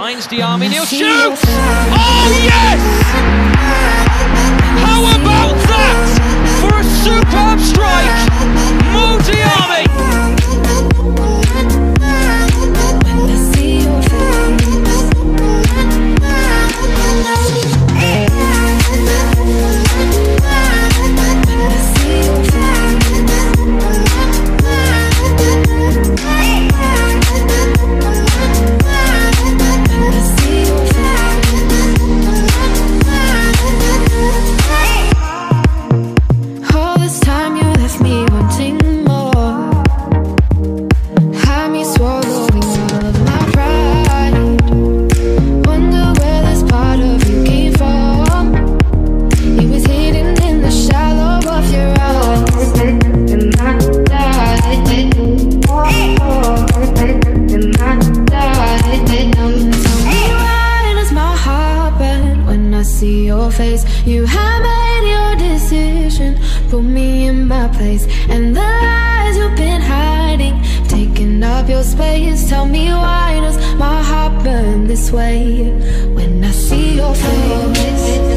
finds Diame, Neil shoots! Oh yes! How about that for a superb strike? Mo Diame! See your face, you have made your decision. Put me in my place, and the lies you've been hiding, taking up your space. Tell me, why does my heart burn this way when I see your face?